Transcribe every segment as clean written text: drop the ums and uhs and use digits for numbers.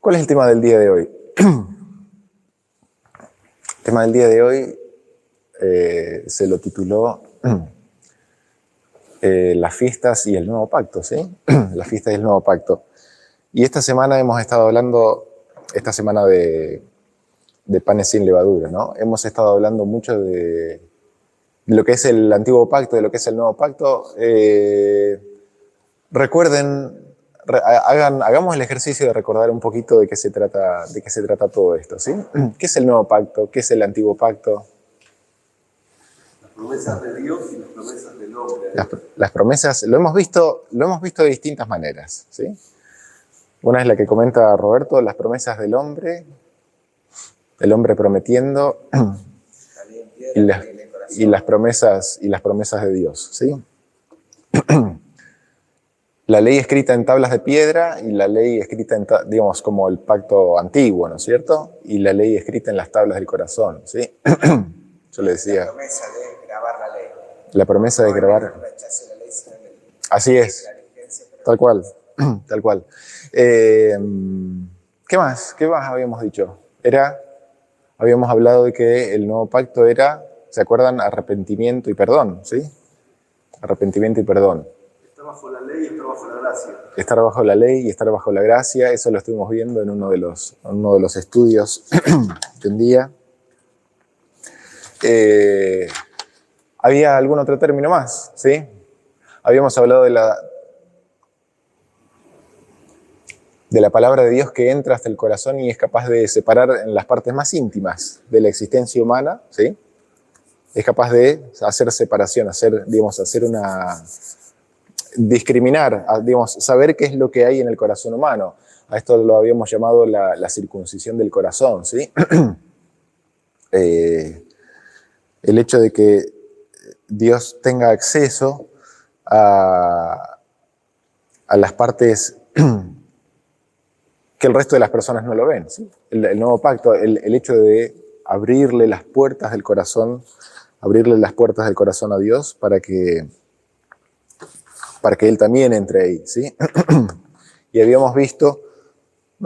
¿Cuál es el tema del día de hoy? El tema del día de hoy se lo tituló Las fiestas y el nuevo pacto, ¿sí? Las fiestas y el nuevo pacto. Y esta semana hemos estado hablando, esta semana de panes sin levadura, ¿no? Hemos estado hablando mucho de lo que es el antiguo pacto, de lo que es el nuevo pacto. Recuerden, hagamos el ejercicio de recordar un poquito de qué se trata todo esto, ¿sí? ¿Qué es el nuevo pacto? ¿Qué es el antiguo pacto? Las promesas de Dios y las promesas del hombre. Las promesas, lo hemos visto de distintas maneras, ¿sí? Una es la que comenta Roberto, las promesas del hombre, el hombre prometiendo, y las promesas de Dios, ¿sí? La ley escrita en tablas de piedra y la ley escrita en, digamos, como el pacto antiguo, ¿no es cierto? Y la ley escrita en las tablas del corazón, ¿sí? Yo le decía. La promesa de grabar la ley. La promesa de grabar. Así es. Tal cual. Tal cual. ¿Qué más? ¿Qué más habíamos dicho? Habíamos hablado de que el nuevo pacto era, ¿se acuerdan? Arrepentimiento y perdón, ¿sí? Arrepentimiento y perdón. Estar bajo la ley y estar bajo la gracia. Estar bajo la ley y estar bajo la gracia, eso lo estuvimos viendo en uno de los estudios de un día. ¿Había algún otro término más? ¿Sí? Habíamos hablado de la palabra de Dios que entra hasta el corazón y es capaz de separar en las partes más íntimas de la existencia humana, ¿sí? Es capaz de hacer separación, discriminar, digamos, saber qué es lo que hay en el corazón humano. A esto lo habíamos llamado la circuncisión del corazón, ¿sí? El hecho de que Dios tenga acceso a las partes que el resto de las personas no lo ven, ¿sí? El nuevo pacto, el hecho de abrirle las puertas del corazón a Dios para que Él también entre ahí, ¿sí? Y habíamos visto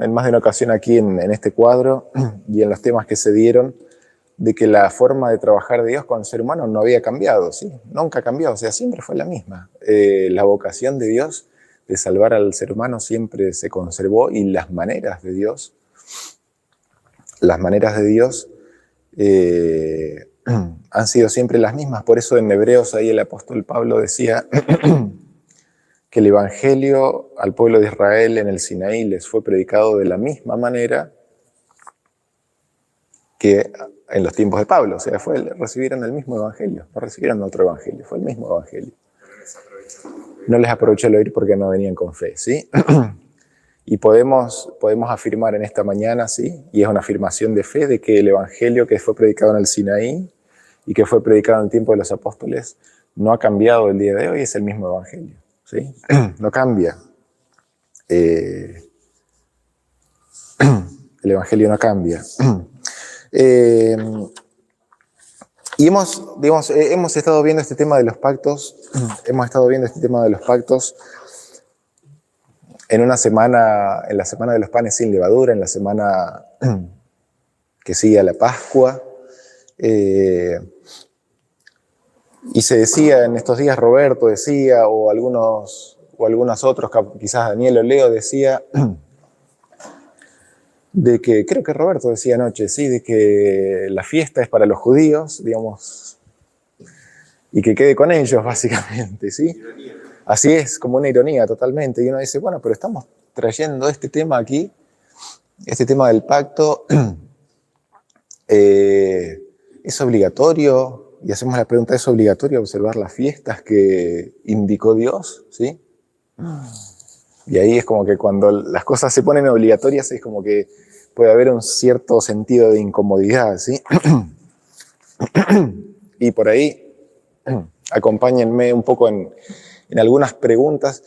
en más de una ocasión aquí en este cuadro y en los temas que se dieron, de que la forma de trabajar de Dios con el ser humano no había cambiado, ¿sí? Nunca cambió, o sea, siempre fue la misma. La vocación de Dios de salvar al ser humano siempre se conservó y las maneras de Dios han sido siempre las mismas. Por eso en Hebreos ahí el apóstol Pablo decía que el evangelio al pueblo de Israel en el Sinaí les fue predicado de la misma manera que en los tiempos de Pablo. O sea, recibieron el mismo evangelio, no recibieron otro evangelio, fue el mismo evangelio. No les aprovechó el oír porque no venían con fe, ¿sí? Y podemos afirmar en esta mañana, ¿sí? Y es una afirmación de fe de que el evangelio que fue predicado en el Sinaí y que fue predicado en el tiempo de los apóstoles no ha cambiado el día de hoy, es el mismo evangelio, ¿sí? No cambia. El evangelio no cambia. Y hemos estado viendo este tema de los pactos, en la semana de los panes sin levadura, en la semana que sigue a la Pascua. Y se decía en estos días, Roberto decía, o algunos otros, quizás Daniel o Leo decía, de que, creo que Roberto decía anoche, sí, de que la fiesta es para los judíos, digamos, y que quede con ellos, básicamente, ¿sí? Ironía. Así es, como una ironía totalmente. Y uno dice, bueno, pero estamos trayendo este tema aquí, este tema del pacto, ¿es obligatorio? Y hacemos la pregunta, ¿es obligatorio observar las fiestas que indicó Dios? ¿Sí? Y ahí es como que cuando las cosas se ponen obligatorias es como que puede haber un cierto sentido de incomodidad, ¿sí? Y por ahí, acompáñenme un poco en algunas preguntas,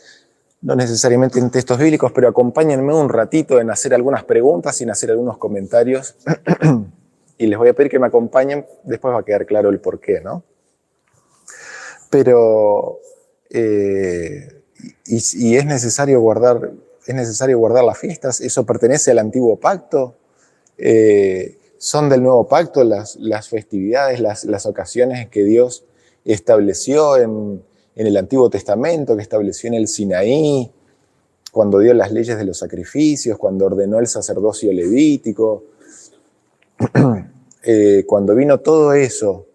no necesariamente en textos bíblicos, pero acompáñenme un ratito en hacer algunas preguntas y en hacer algunos comentarios. Y les voy a pedir que me acompañen, después va a quedar claro el porqué, ¿no? Pero, y es necesario guardar ¿Es necesario guardar las fiestas? ¿Eso pertenece al antiguo pacto? ¿Son del nuevo pacto las festividades, las ocasiones que Dios estableció en el Antiguo Testamento, que estableció en el Sinaí, cuando dio las leyes de los sacrificios, cuando ordenó el sacerdocio levítico? Cuando vino todo eso,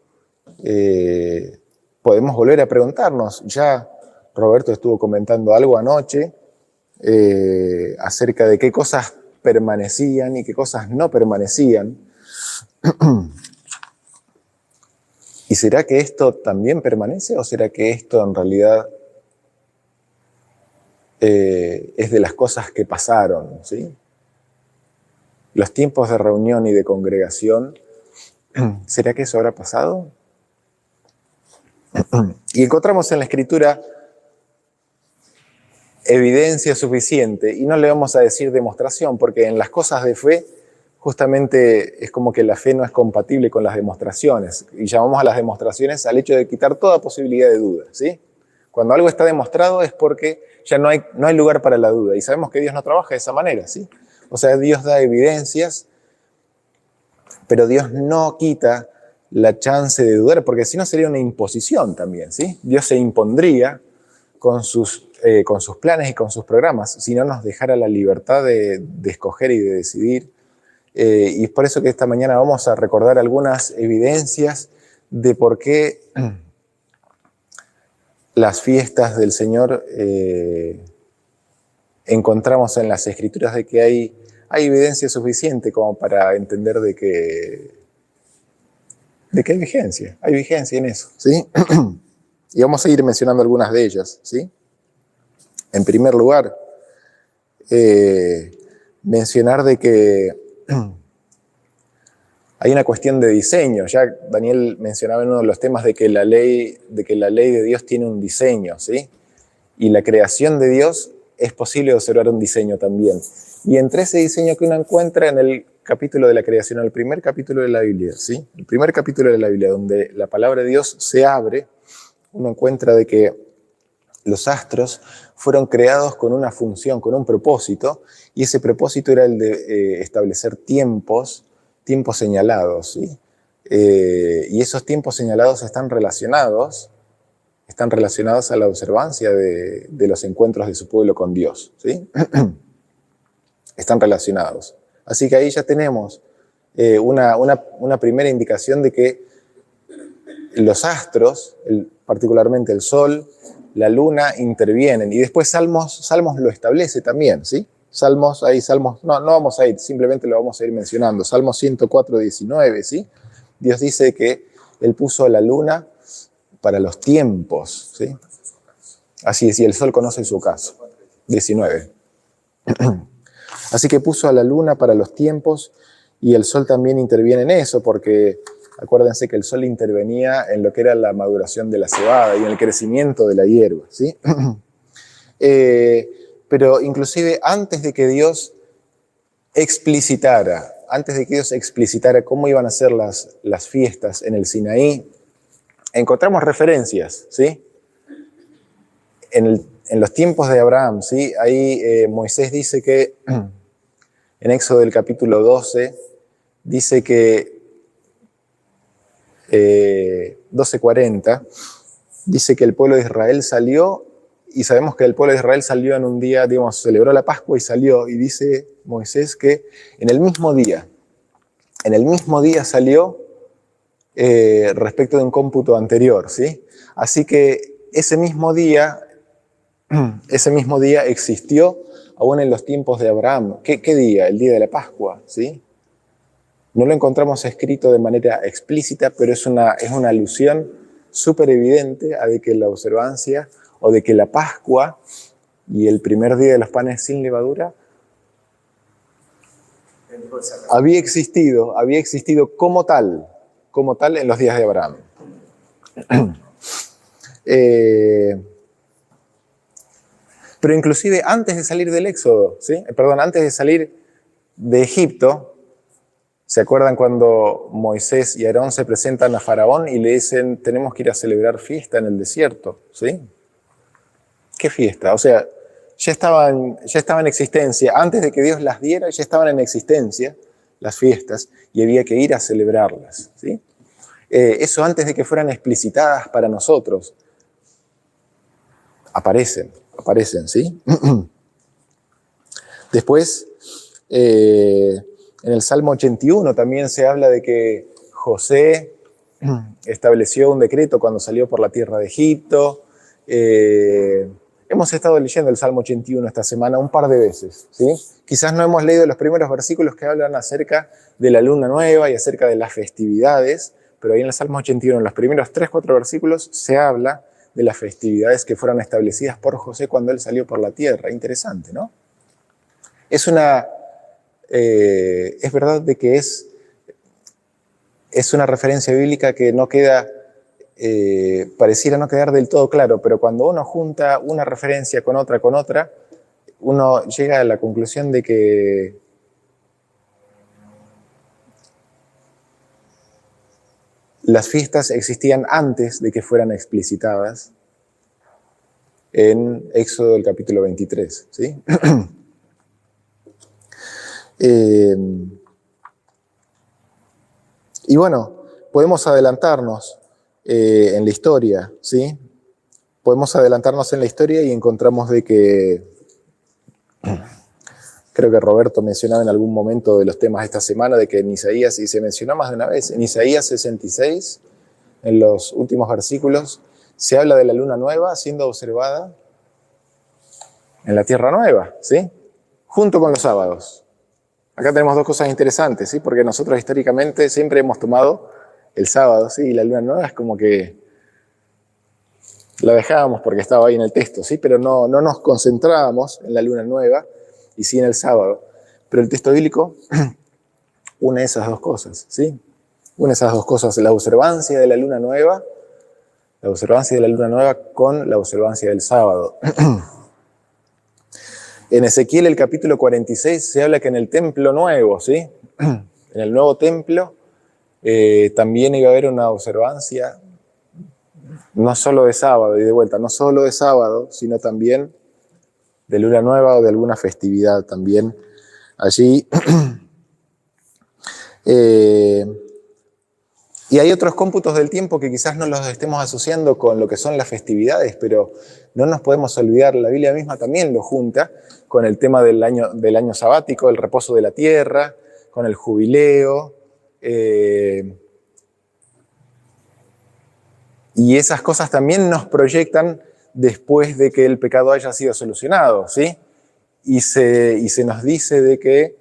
podemos volver a preguntarnos. Ya Roberto estuvo comentando algo anoche acerca de qué cosas permanecían y qué cosas no permanecían. ¿Y será que esto también permanece o será que esto en realidad es de las cosas que pasaron, ¿sí? Los tiempos de reunión y de congregación, ¿será que eso habrá pasado? Y encontramos en la Escritura evidencia suficiente, y no le vamos a decir demostración, porque en las cosas de fe justamente es como que la fe no es compatible con las demostraciones, y llamamos a las demostraciones al hecho de quitar toda posibilidad de duda, ¿sí? Cuando algo está demostrado es porque ya no hay lugar para la duda, y sabemos que Dios no trabaja de esa manera, ¿sí? O sea, Dios da evidencias, pero Dios no quita la chance de dudar, porque si no sería una imposición también, ¿sí? Dios se impondría con sus planes y con sus programas, si no nos dejara la libertad de escoger y de decidir. Y es por eso que esta mañana vamos a recordar algunas evidencias de por qué las fiestas del Señor encontramos en las Escrituras de que hay evidencia suficiente como para entender de que hay vigencia en eso, ¿sí? Y vamos a ir mencionando algunas de ellas, ¿sí? En primer lugar, mencionar de que hay una cuestión de diseño. Ya Daniel mencionaba en uno de los temas de que la ley de Dios tiene un diseño, ¿sí? Y la creación de Dios es posible observar un diseño también. Y entre ese diseño que uno encuentra en el capítulo de la creación, el primer capítulo de la Biblia, ¿sí? El primer capítulo de la Biblia, donde la palabra de Dios se abre, uno encuentra de que los astros fueron creados con una función, con un propósito, y ese propósito era el de establecer tiempos señalados, ¿sí? Y esos tiempos señalados están relacionados a la observancia de los encuentros de su pueblo con Dios, ¿sí? Están relacionados. Así que ahí ya tenemos una primera indicación de que los astros, particularmente el Sol, la Luna, intervienen. Y después Salmos lo establece también, ¿sí? Salmos, no vamos a ir, simplemente lo vamos a ir mencionando. Salmos 104, 19, ¿sí? Dios dice que Él puso la Luna para los tiempos, ¿sí? Así es, y el Sol conoce su caso. 19. Así que puso a la Luna para los tiempos y el Sol también interviene en eso, porque acuérdense que el Sol intervenía en lo que era la maduración de la cebada y en el crecimiento de la hierba, ¿sí? Pero inclusive antes de que Dios explicitara cómo iban a ser las fiestas en el Sinaí, encontramos referencias, ¿sí? En los tiempos de Abraham, ¿sí? Ahí Moisés dice que, en Éxodo del capítulo 12, dice que 12:40, dice que el pueblo de Israel salió, y sabemos que el pueblo de Israel salió en un día, digamos, celebró la Pascua y salió, y dice Moisés que en el mismo día salió respecto de un cómputo anterior, ¿sí? Así que ese mismo día existió aún en los tiempos de Abraham. ¿Qué día? El día de la Pascua, ¿sí? No lo encontramos escrito de manera explícita, pero es una alusión súper evidente a de que la observancia o de que la Pascua y el primer día de los panes sin levadura había existido como tal en los días de Abraham. Pero inclusive antes de salir del Éxodo, ¿sí? Antes de salir de Egipto, ¿se acuerdan cuando Moisés y Aarón se presentan a Faraón y le dicen, tenemos que ir a celebrar fiesta en el desierto? ¿Sí? ¿Qué fiesta? O sea, ya estaban en existencia. Antes de que Dios las diera, ya estaban en existencia las fiestas y había que ir a celebrarlas, ¿sí? Eso antes de que fueran explicitadas para nosotros. Aparecen, ¿sí? Después, en el Salmo 81 también se habla de que José estableció un decreto cuando salió por la tierra de Egipto. Hemos estado leyendo el Salmo 81 esta semana un par de veces, ¿sí? Quizás no hemos leído los primeros versículos que hablan acerca de la luna nueva y acerca de las festividades, pero ahí en el Salmo 81, en los primeros 3-4 versículos, se habla de las festividades que fueron establecidas por José cuando él salió por la tierra. Interesante, ¿no? Es verdad de que es una referencia bíblica que no queda, pareciera no quedar del todo claro, pero cuando uno junta una referencia con otra, uno llega a la conclusión de que las fiestas existían antes de que fueran explicitadas en Éxodo del capítulo 23, ¿sí? Y bueno, podemos adelantarnos en la historia, ¿sí? Podemos adelantarnos en la historia y encontramos de que, creo que Roberto mencionaba en algún momento de los temas de esta semana, de que en Isaías, y se mencionó más de una vez, en Isaías 66, en los últimos versículos, se habla de la luna nueva siendo observada en la tierra nueva, ¿sí? Junto con los sábados. Acá tenemos dos cosas interesantes, ¿sí? Porque nosotros históricamente siempre hemos tomado el sábado, ¿sí? Y la luna nueva es como que la dejábamos porque estaba ahí en el texto, ¿sí? Pero no nos concentrábamos en la luna nueva y sí en el sábado. Pero el texto bíblico une esas dos cosas, ¿sí? Une esas dos cosas, la observancia de la luna nueva con la observancia del sábado. En Ezequiel, el capítulo 46, se habla que en el templo nuevo, ¿sí? En el nuevo templo también iba a haber una observancia, no solo de sábado, y de vuelta, no solo de sábado, sino también de luna nueva o de alguna festividad también allí. Y hay otros cómputos del tiempo que quizás no los estemos asociando con lo que son las festividades, pero no nos podemos olvidar, la Biblia misma también lo junta con el tema del año sabático, el reposo de la tierra, con el jubileo, y esas cosas también nos proyectan después de que el pecado haya sido solucionado, ¿sí? Y se nos dice de que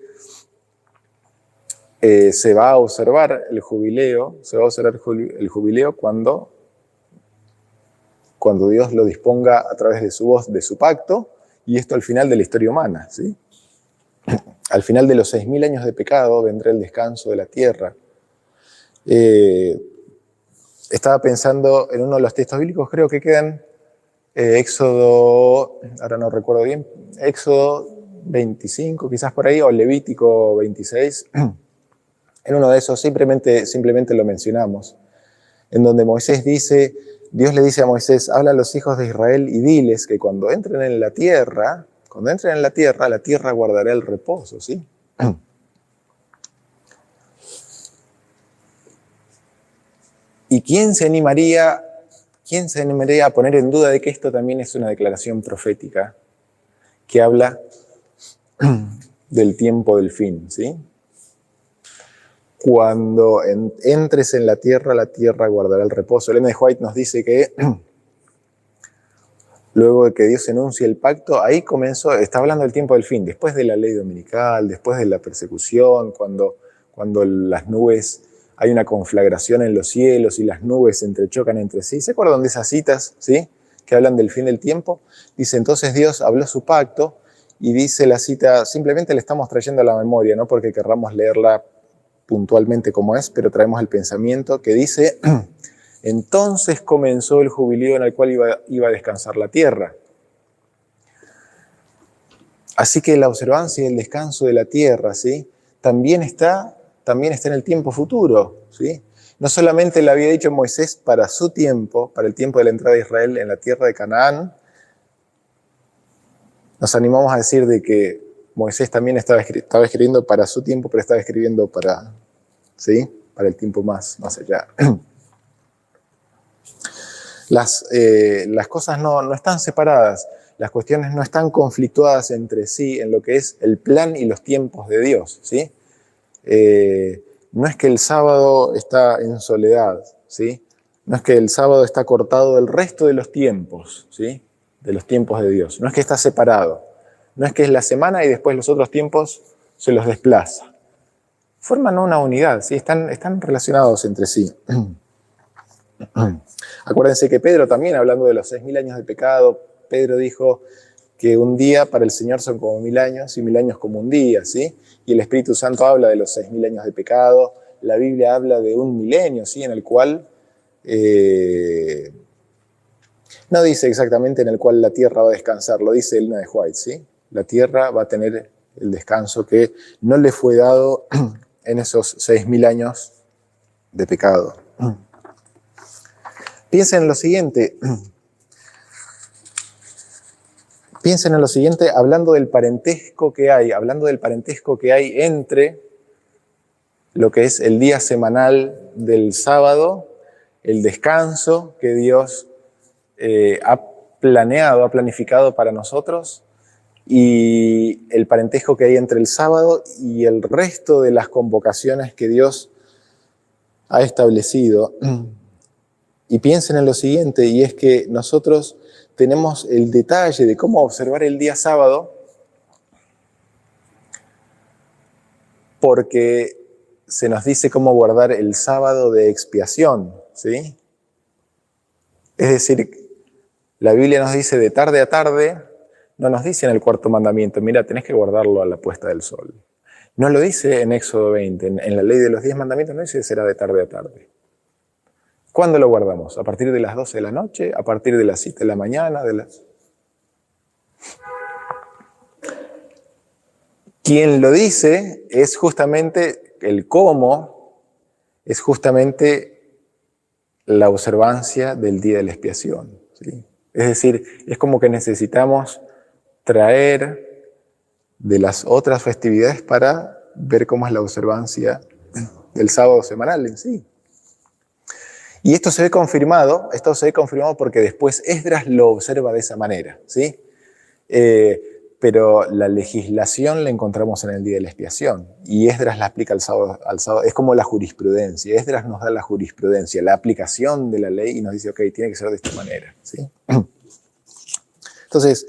se va a observar el jubileo, cuando Dios lo disponga a través de su voz, de su pacto, y esto al final de la historia humana, ¿sí? Al final de los 6.000 años de pecado vendrá el descanso de la tierra. Estaba pensando en uno de los textos bíblicos, creo que quedan Éxodo, ahora no recuerdo bien, Éxodo 25, quizás por ahí, o Levítico 26. En uno de esos simplemente lo mencionamos, en donde Dios le dice a Moisés, habla a los hijos de Israel y diles que cuando entren en la tierra, la tierra guardará el reposo, ¿sí? ¿Y quién se animaría a poner en duda de que esto también es una declaración profética que habla del tiempo del fin, ¿sí? Cuando entres en la tierra guardará el reposo. Ellen G. White nos dice que luego de que Dios enuncie el pacto, ahí está hablando del tiempo del fin, después de la ley dominical, después de la persecución, cuando las nubes, hay una conflagración en los cielos y las nubes se entrechocan entre sí. ¿Se acuerdan de esas citas, sí, que hablan del fin del tiempo? Dice, entonces Dios habló su pacto, y dice la cita, simplemente le estamos trayendo a la memoria, no porque querramos leerla puntualmente como es, pero traemos el pensamiento que dice, entonces comenzó el jubileo en el cual iba a descansar la tierra. Así que la observancia y el descanso de la tierra, ¿sí? también está en el tiempo futuro, ¿sí? No solamente le había dicho Moisés para su tiempo, para el tiempo de la entrada de Israel en la tierra de Canaán, nos animamos a decir de que Moisés también estaba escribiendo para su tiempo, pero estaba escribiendo para, ¿sí?, para el tiempo más allá. Las cosas no están separadas, las cuestiones no están conflictuadas entre sí en lo que es el plan y los tiempos de Dios, ¿sí? No es que el sábado está en soledad, ¿sí? No es que el sábado está cortado del resto de los tiempos, ¿sí?, de los tiempos de Dios. No es que está separado. No es que es la semana y después los otros tiempos se los desplaza. Forman una unidad, ¿sí? Están relacionados entre sí. Acuérdense que Pedro también, hablando de los 6.000 años de pecado, Pedro dijo que un día para el Señor son como 1.000 años y 1.000 años como un día, ¿sí? Y el Espíritu Santo habla de los 6.000 años de pecado, la Biblia habla de un milenio, ¿sí?, en el cual, no dice exactamente en el cual la tierra va a descansar, lo dice Elena de White, ¿sí? La tierra va a tener el descanso que no le fue dado en esos 6.000 años de pecado. Piensen en lo siguiente, hablando del parentesco que hay, entre lo que es el día semanal del sábado, el descanso que Dios ha planificado para nosotros, y el parentesco que hay entre el sábado y el resto de las convocaciones que Dios ha establecido. Y piensen en lo siguiente, y es que nosotros tenemos el detalle de cómo observar el día sábado, porque se nos dice cómo guardar el sábado de expiación, ¿sí? Es decir, la Biblia nos dice de tarde a tarde, no nos dice en el cuarto mandamiento, mira, tenés que guardarlo a la puesta del sol. No lo dice en Éxodo 20, en la ley de los 10 mandamientos no dice que será de tarde a tarde. ¿Cuándo lo guardamos? ¿A partir de las 12 de la noche? ¿A partir de las 7 de la mañana? Quien lo dice es justamente el cómo, es justamente la observancia del día de la expiación, ¿sí? Es decir, es como que necesitamos traer de las otras festividades para ver cómo es la observancia del sábado semanal en sí. Y esto se ve confirmado porque después Esdras lo observa de esa manera, ¿sí? Pero la legislación la encontramos en el día de la expiación y Esdras la aplica al sábado. Es como la jurisprudencia. Esdras nos da la jurisprudencia, la aplicación de la ley y nos dice, ok, tiene que ser de esta manera, ¿sí? Entonces,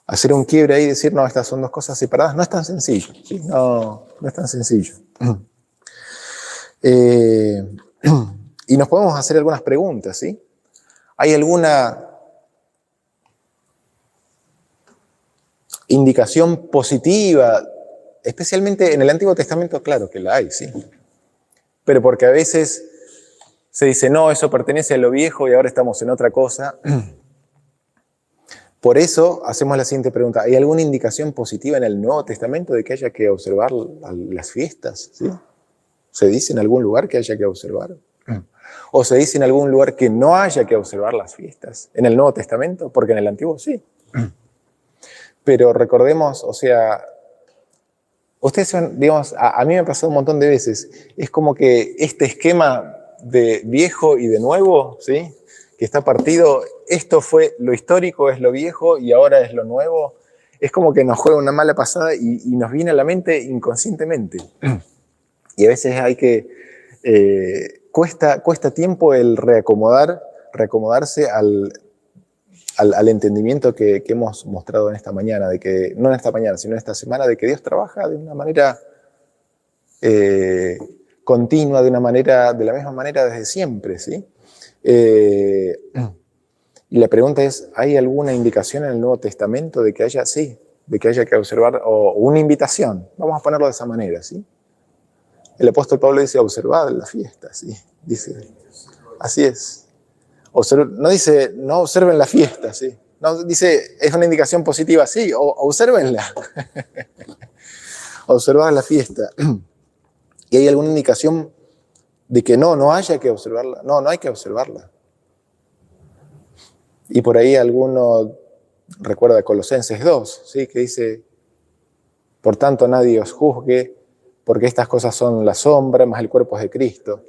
hacer un quiebre ahí y decir, no, estas son dos cosas separadas, no es tan sencillo, ¿sí? No es tan sencillo. Y nos podemos hacer algunas preguntas, ¿sí? ¿Hay alguna indicación positiva, especialmente en el Antiguo Testamento? Claro que la hay, ¿sí? Pero porque a veces se dice, no, eso pertenece a lo viejo y ahora estamos en otra cosa. Por eso hacemos la siguiente pregunta. ¿Hay alguna indicación positiva en el Nuevo Testamento de que haya que observar las fiestas? ¿Sí? ¿Se dice en algún lugar que haya que observar? ¿O se dice en algún lugar que no haya que observar las fiestas? ¿En el Nuevo Testamento? Porque en el Antiguo sí. Pero recordemos, o sea, ustedes, digamos, a mí me ha pasado un montón de veces, es como que este esquema de viejo y de nuevo, ¿sí?, que está partido, esto fue lo histórico, es lo viejo y ahora es lo nuevo, es como que nos juega una mala pasada y nos viene a la mente inconscientemente. Y a veces hay que, cuesta tiempo el reacomodarse al entendimiento que hemos mostrado en esta mañana, de que, no en esta mañana, sino en esta semana, de que Dios trabaja de una manera continua, de la misma manera desde siempre, ¿sí? Y la pregunta es, ¿hay alguna indicación en el Nuevo Testamento de que haya, sí, de que haya que observar, o una invitación? Vamos a ponerlo de esa manera, ¿sí? El apóstol Pablo dice, observad la fiesta, ¿sí? Dice, así es. No dice, no observen la fiesta, ¿sí? No, dice, es una indicación positiva, sí, obsérvenla. Observad la fiesta. ¿Y hay alguna indicación de que no haya que observarla? No hay que observarla. Y por ahí alguno recuerda Colosenses 2, ¿sí? Que dice, por tanto nadie os juzgue, porque estas cosas son la sombra, más el cuerpo es de Cristo.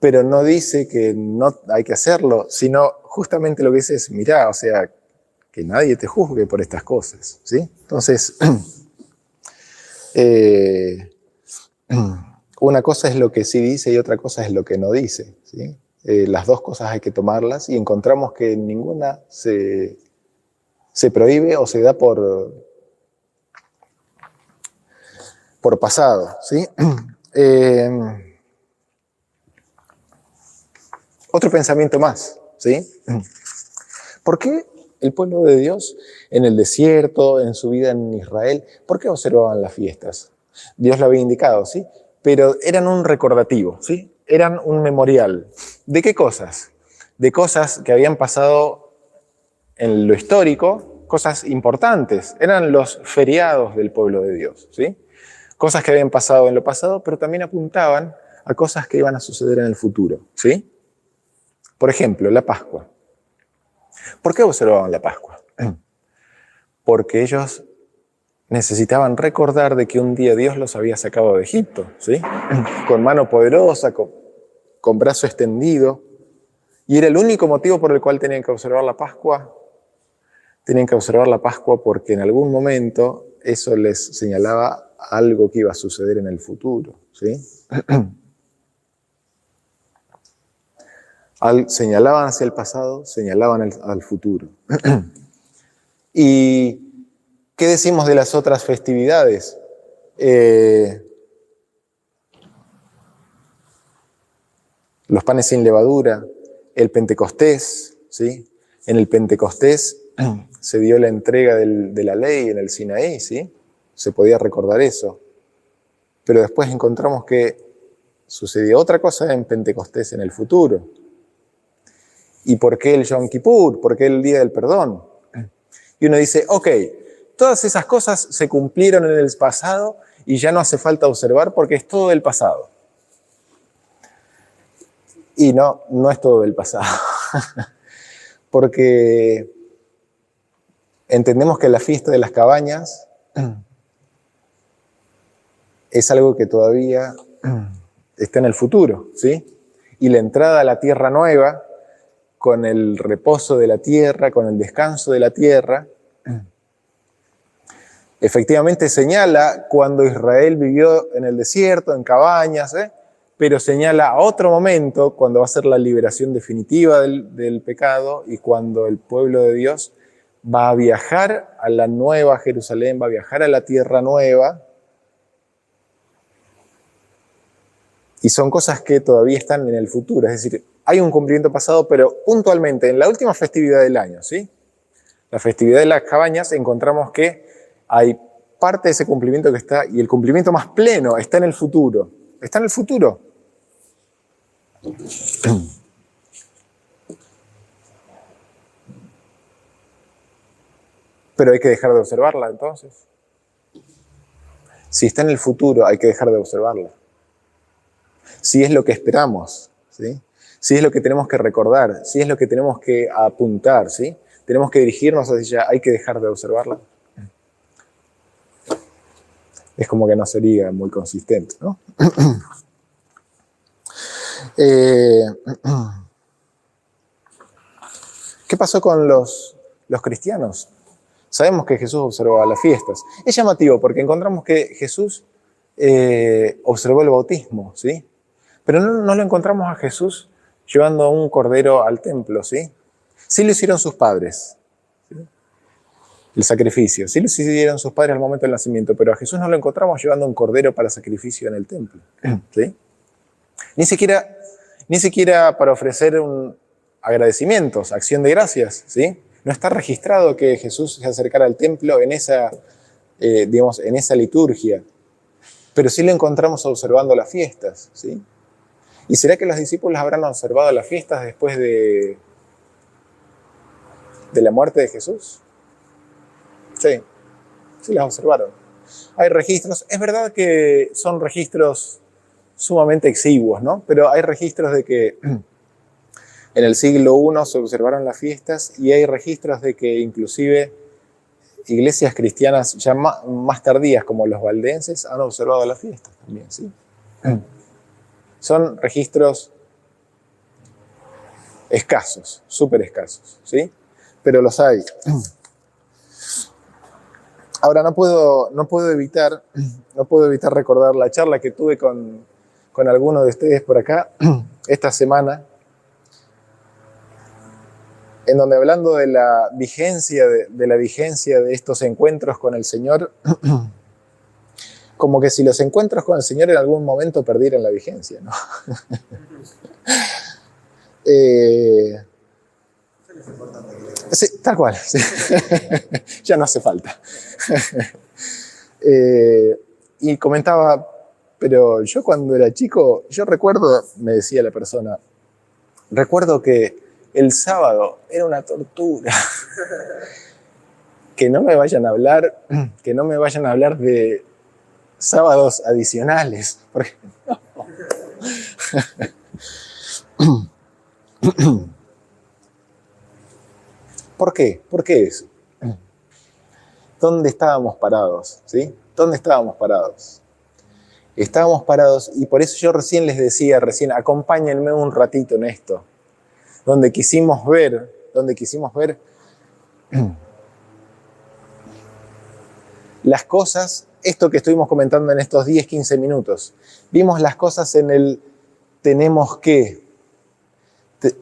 Pero no dice que no hay que hacerlo, sino justamente lo que dice es, mirá, o sea, que nadie te juzgue por estas cosas, ¿sí? Entonces, una cosa es lo que sí dice y otra cosa es lo que no dice, ¿sí? Las dos cosas hay que tomarlas y encontramos que ninguna se prohíbe o se da por pasado, ¿sí? Otro pensamiento más, ¿sí? ¿Por qué el pueblo de Dios en el desierto, en su vida en Israel, por qué observaban las fiestas? Dios lo había indicado, ¿sí? Pero eran un recordativo, ¿sí? Eran un memorial. ¿De qué cosas? De cosas que habían pasado en lo histórico, cosas importantes. Eran los feriados del pueblo de Dios, ¿sí? Cosas que habían pasado en lo pasado, pero también apuntaban a cosas que iban a suceder en el futuro, ¿sí? Por ejemplo, la Pascua. ¿Por qué observaban la Pascua? Porque ellos necesitaban recordar de que un día Dios los había sacado de Egipto, ¿sí? Con mano poderosa, con brazo extendido. Y era el único motivo por el cual tenían que observar la Pascua. Tenían que observar la Pascua porque en algún momento eso les señalaba algo que iba a suceder en el futuro, ¿sí? Señalaban hacia el pasado, señalaban al futuro. ¿Y qué decimos de las otras festividades? Los panes sin levadura, el Pentecostés, ¿sí? En el Pentecostés se dio la entrega de la ley en el Sinaí, ¿sí? Se podía recordar eso. Pero después encontramos que sucedió otra cosa en Pentecostés en el futuro. ¿Y por qué el Yom Kippur? ¿Por qué el Día del Perdón? Y uno dice, ok, todas esas cosas se cumplieron en el pasado y ya no hace falta observar porque es todo del pasado. Y no es todo del pasado. Porque entendemos que la fiesta de las cabañas es algo que todavía está en el futuro, ¿sí? Y la entrada a la tierra nueva, con el reposo de la tierra, con el descanso de la tierra, efectivamente señala cuando Israel vivió en el desierto, en cabañas, pero señala a otro momento, cuando va a ser la liberación definitiva del pecado y cuando el pueblo de Dios va a viajar a la nueva Jerusalén, va a viajar a la tierra nueva. Y son cosas que todavía están en el futuro, es decir, hay un cumplimiento pasado, pero puntualmente en la última festividad del año, ¿sí? La festividad de las cabañas, encontramos que hay parte de ese cumplimiento que está, y el cumplimiento más pleno está en el futuro. Está en el futuro. Pero hay que dejar de observarla, entonces. Si está en el futuro, hay que dejar de observarla. Si es lo que esperamos, ¿sí? Si es lo que tenemos que recordar, si es lo que tenemos que apuntar, ¿sí? Tenemos que dirigirnos hacia ella, hay que dejar de observarla. Es como que no sería muy consistente, ¿no? ¿Qué pasó con los cristianos? Sabemos que Jesús observaba las fiestas. Es llamativo porque encontramos que Jesús observó el bautismo, ¿sí? Pero no lo encontramos a Jesús llevando un cordero al templo, ¿sí? Sí lo hicieron sus padres, ¿sí? El sacrificio. Sí lo hicieron sus padres al momento del nacimiento, pero a Jesús no lo encontramos llevando un cordero para sacrificio en el templo, ¿sí? Ni siquiera para ofrecer agradecimientos, acción de gracias, ¿sí? No está registrado que Jesús se acercara al templo en esa liturgia, pero sí lo encontramos observando las fiestas, ¿sí? ¿Y será que los discípulos habrán observado las fiestas después de la muerte de Jesús? Sí las observaron. Hay registros, es verdad que son registros sumamente exiguos, ¿no? Pero hay registros de que en el siglo I se observaron las fiestas y hay registros de que inclusive iglesias cristianas ya más tardías, como los valdenses, han observado las fiestas también, ¿sí? Son registros escasos, súper escasos, ¿sí? Pero los hay. Ahora no puedo evitar recordar la charla que tuve con alguno de ustedes por acá esta semana, en donde hablando de la vigencia de estos encuentros con el Señor, como que si los encuentros con el Señor en algún momento perdieran la vigencia, ¿no? Sí, tal cual. Sí. Ya no hace falta. Y comentaba, pero yo cuando era chico, yo recuerdo, me decía la persona, recuerdo que el sábado era una tortura. Que no me vayan a hablar de sábados adicionales. Porque no. ¿Por qué? ¿Por qué eso? ¿Dónde estábamos parados? ¿Sí? ¿Dónde estábamos parados? Estábamos parados, y por eso yo recién les decía, acompáñenme un ratito en esto, donde quisimos ver las cosas, esto que estuvimos comentando en estos 10, 15 minutos. Vimos las cosas en el tenemos que.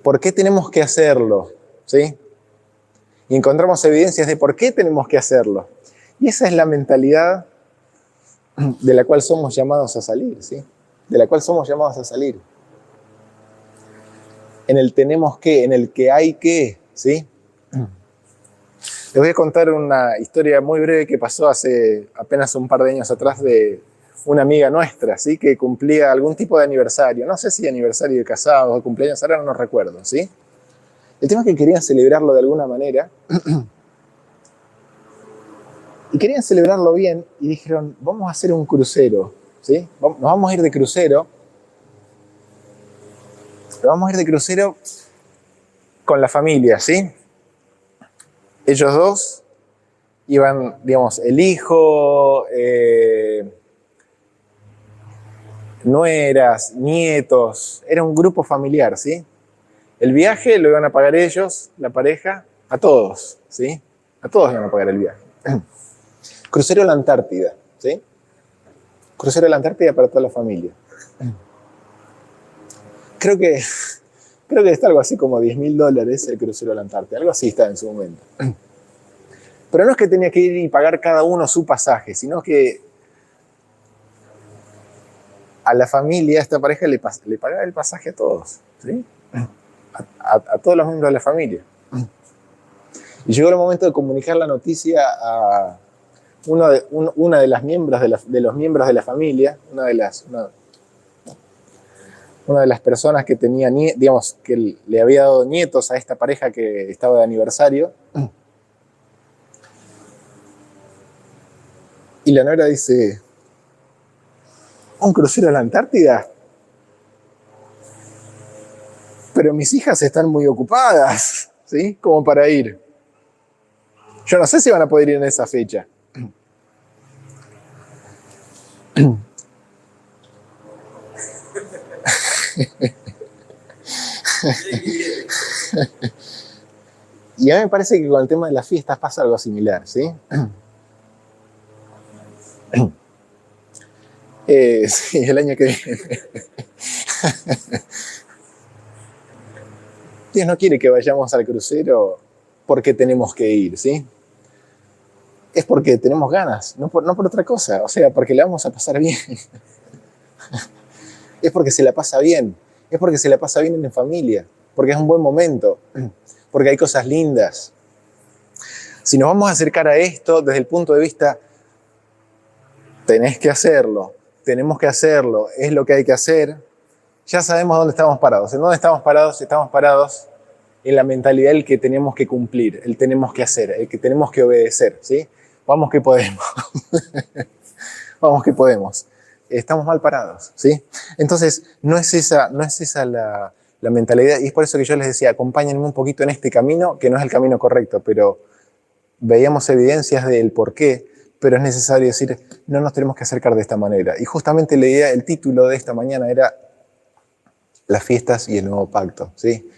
¿Por qué tenemos que hacerlo? ¿Sí? Y encontramos evidencias de por qué tenemos que hacerlo. Y esa es la mentalidad de la cual somos llamados a salir, ¿sí? De la cual somos llamados a salir. En el tenemos que, en el que hay que, ¿sí? Les voy a contar una historia muy breve que pasó hace apenas un par de años atrás de una amiga nuestra, ¿sí? Que cumplía algún tipo de aniversario. No sé si aniversario de casados o cumpleaños, ahora no recuerdo, ¿sí? El tema es que querían celebrarlo de alguna manera. Y querían celebrarlo bien y dijeron, vamos a hacer un crucero, ¿sí? Nos vamos a ir de crucero. Nos vamos a ir de crucero con la familia, ¿sí? Ellos dos iban, digamos, el hijo, nueras, nietos, era un grupo familiar, ¿sí? El viaje lo iban a pagar ellos, la pareja, a todos, ¿sí? A todos iban a pagar el viaje. Crucero a la Antártida, ¿sí? Crucero a la Antártida para toda la familia. Creo que está algo así como $10.000 el crucero a la Antártida, algo así está en su momento. Pero no es que tenía que ir y pagar cada uno su pasaje, sino que a la familia, a esta pareja, le pagaba el pasaje a todos, ¿sí? A todos los miembros de la familia. Y llegó el momento de comunicar la noticia a una de las miembros de los miembros de la familia, una de las personas que tenía, digamos, que le había dado nietos a esta pareja que estaba de aniversario. Y la nuera dice, ¿un crucero a la Antártida? Pero mis hijas están muy ocupadas, ¿sí? Como para ir. Yo no sé si van a poder ir en esa fecha. Y a mí me parece que con el tema de las fiestas pasa algo similar, ¿sí? Sí, el año que viene. Dios no quiere que vayamos al crucero porque tenemos que ir, ¿sí? Es porque tenemos ganas, no por otra cosa. O sea, porque la vamos a pasar bien. Es porque se la pasa bien. Es porque se la pasa bien en familia. Porque es un buen momento. Porque hay cosas lindas. Si nos vamos a acercar a esto desde el punto de vista, tenés que hacerlo, tenemos que hacerlo, es lo que hay que hacer, ya sabemos dónde estamos parados. ¿En dónde estamos parados? Estamos parados en la mentalidad del que tenemos que cumplir, el tenemos que hacer, el que tenemos que obedecer, ¿sí? Vamos que podemos. Vamos que podemos. Estamos mal parados, ¿sí? Entonces, no es esa la mentalidad, y es por eso que yo les decía, acompáñenme un poquito en este camino, que no es el camino correcto, pero veíamos evidencias del por qué, pero es necesario decir, no nos tenemos que acercar de esta manera. Y justamente la idea, el título de esta mañana era las fiestas y el nuevo pacto, ¿sí?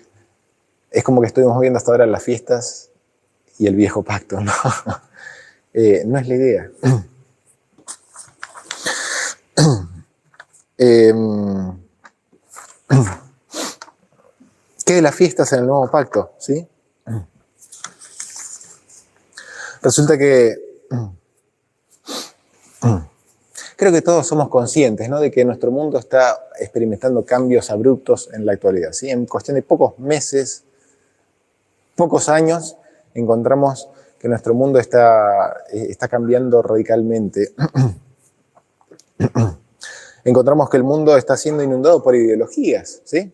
Es como que estuvimos viendo hasta ahora las fiestas y el viejo pacto, ¿no? No es la idea. ¿Qué de las fiestas en el nuevo pacto? ¿Sí? Resulta que creo que todos somos conscientes, ¿no?, de que nuestro mundo está experimentando cambios abruptos en la actualidad, ¿sí? En cuestión de pocos meses, pocos años, encontramos que nuestro mundo está cambiando radicalmente. Encontramos que el mundo está siendo inundado por ideologías, ¿sí?